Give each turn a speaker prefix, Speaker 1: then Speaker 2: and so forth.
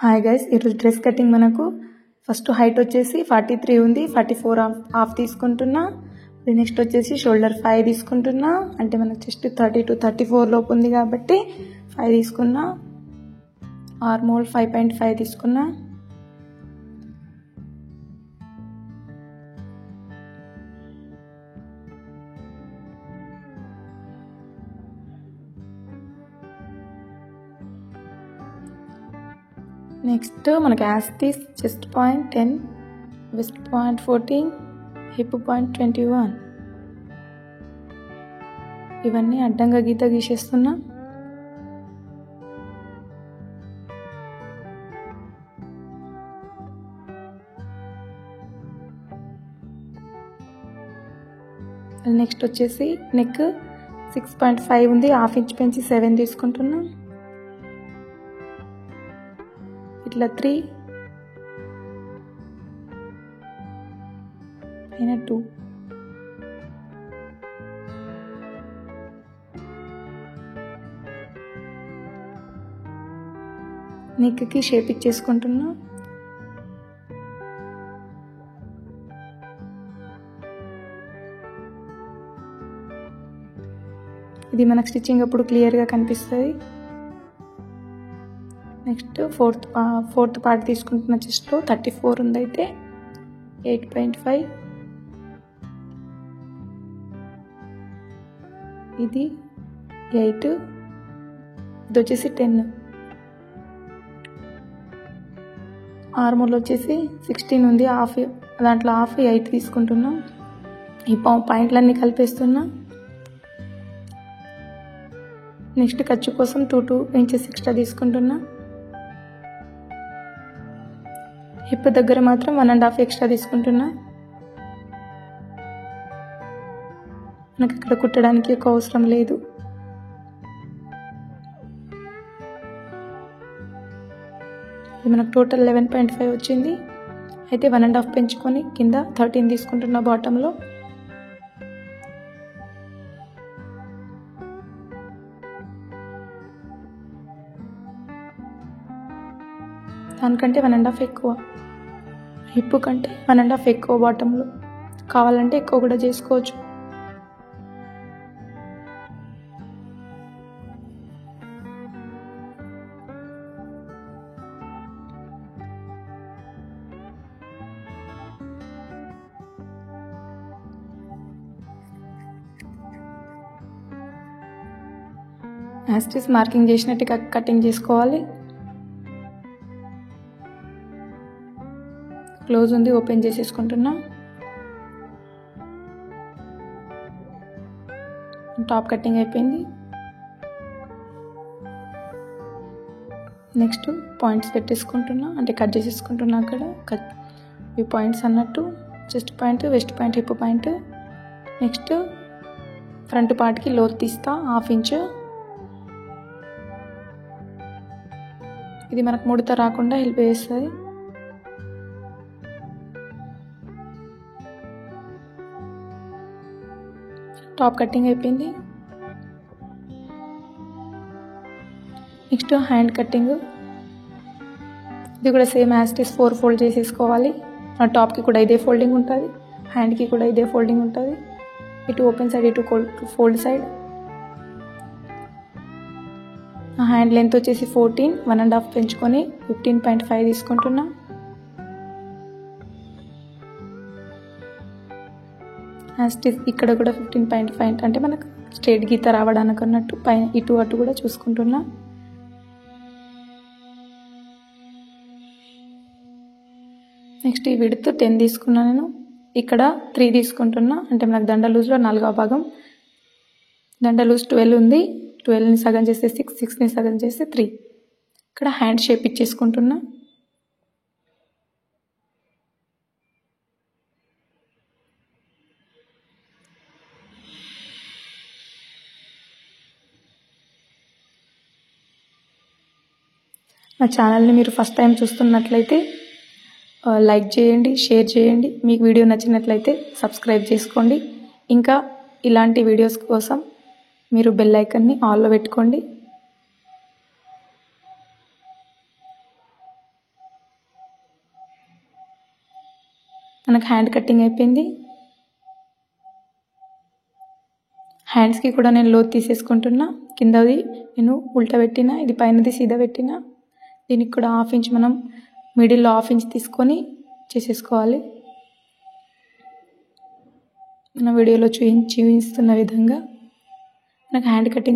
Speaker 1: Hi guys, ఈరోజు dress cutting మనకు first height వచ్చేసి 43 ఉంది. 44 హాఫ్ తీసుకుంటున్నా. నెక్స్ట్ వచ్చేసి షోల్డర్ 5 తీసుకుంటున్నా. అంటే మనకు చెస్ట్ 30 to 34 లోపు ఉంది కాబట్టి 5 తీసుకున్నా. ఆర్మోల్ 5.5 తీసుకున్నా. నెక్స్ట్ మనకి యాస్టీస్ chest point 10, waist point 14, hip point 21. ఇవన్నీ అడ్డంగా గీత గీసేస్తున్నా. నెక్స్ట్ వచ్చేసి నెక్ 6.5 ఉంది. హాఫ్ ఇంచ్ పెంచి 7 తీసుకుంటున్నా. ఇట్లా 3 పైన 2. నెక్కి షేప్ ఇచ్చేసుకుంటున్నా. ఇది మనకు స్టిచ్చింగ్ అప్పుడు క్లియర్గా కనిపిస్తుంది. నెక్స్ట్ ఫోర్త్ పార్ట్ తీసుకుంటున్న చెస్ట్లో 34 ఉంది. అయితే 8.5, ఇది 8, ఇది వచ్చేసి 10. ఆర్మోల్ వచ్చేసి 16 ఉంది. దాంట్లో హాఫ్ 8 తీసుకుంటున్నా. ఈ పాయింట్లన్నీ కలిపేస్తున్నా. నెక్స్ట్ ఖర్చు కోసం 2 ఇంచెస్ ఎక్స్ట్రా తీసుకుంటున్నా. హిప్ దగ్గర మాత్రం 1.5 ఎక్స్ట్రా తీసుకుంటున్నా. మనకి ఇక్కడ కుట్టడానికి ఎక్కువ అవసరం లేదు. ఇది మనకు టోటల్ 11.5 వచ్చింది. అయితే 1.5 పెంచుకొని కింద 13 తీసుకుంటున్నా బాటంలో. దానికంటే 1.5 ఎక్కువ, హిప్ కంటే 1.5 ఎక్కువ బాటంలో. కావాలంటే ఎక్కువ కూడా చేసుకోవచ్చు. యాస్టీస్ మార్కింగ్ చేసినట్టు కటింగ్ చేసుకోవాలి. క్లోజ్ ఉంది, ఓపెన్ చేసేసుకుంటున్నా. టాప్ కటింగ్ అయిపోయింది. నెక్స్ట్ పాయింట్స్ పెట్టేసుకుంటున్నా, అంటే కట్ చేసేసుకుంటున్నా. అక్కడ ఈ పాయింట్స్ అన్నట్టు chest point, west point, hip point. Next front పార్ట్కి లోత్ తీస్తా 1/2 ఇంచ్. ఇది మనకు ముడత రాకుండా హెల్ప్ చేస్తుంది. టాప్ కటింగ్ అయిపోయింది. Next hand cutting. ఇది కూడా సేమ్ యాస్టీస్ 4 ఫోల్డ్ చేసేసుకోవాలి. టాప్కి కూడా ఇదే ఫోల్డింగ్ ఉంటుంది, హ్యాండ్కి కూడా ఇదే ఫోల్డింగ్ ఉంటుంది. ఇటు ఓపెన్ సైడ్, ఇటు ఫోల్డ్ సైడ్. హ్యాండ్ లెంత్ వచ్చేసి 14, 1.5 పెంచుకొని 15.5 తీసుకుంటున్నా. యాస్టీస్ ఇక్కడ కూడా 15.5, అంటే మనకు స్ట్రేట్ గీత రావడానికి అన్నట్టు పైన ఇటు అటు కూడా చూసుకుంటున్నా. నెక్స్ట్ ఈ విడ్త్ 10 తీసుకున్నా. నేను ఇక్కడ 3 తీసుకుంటున్నా. అంటే మనకు దండ లూజ్లో 4వ భాగం. దండ లూజ్ 12 ఉంది. 12ని సగం చేస్తే 6, 6ని సగం చేస్తే 3. ఇక్కడ హ్యాండ్ షేప్ ఇచ్చేసుకుంటున్నా. మా ఛానల్ని మీరు ఫస్ట్ టైం చూస్తున్నట్లయితే లైక్ చేయండి, షేర్ చేయండి. మీకు వీడియో నచ్చినట్లయితే సబ్స్క్రైబ్ చేసుకోండి. ఇంకా ఇలాంటి వీడియోస్ కోసం మీరు బెల్ ఐకాన్ని 'ఆల్'లో పెట్టుకోండి. మనకు హ్యాండ్ కటింగ్ అయిపోయింది. హ్యాండ్స్కి కూడా నేను లోతు తీసేసుకుంటున్నా. కిందది నేను ఉల్టా పెట్టిన, ఇది పైనది సీదా పెట్టిన. దీనికి కూడా 1/2 ఇంచ్ మనం మిడిల్లో 1/2 ఇంచ్ తీసుకొని చేసేసుకోవాలి. మన వీడియోలో చూపిస్తున్న విధంగా మనకు హ్యాండ్ కటింగ్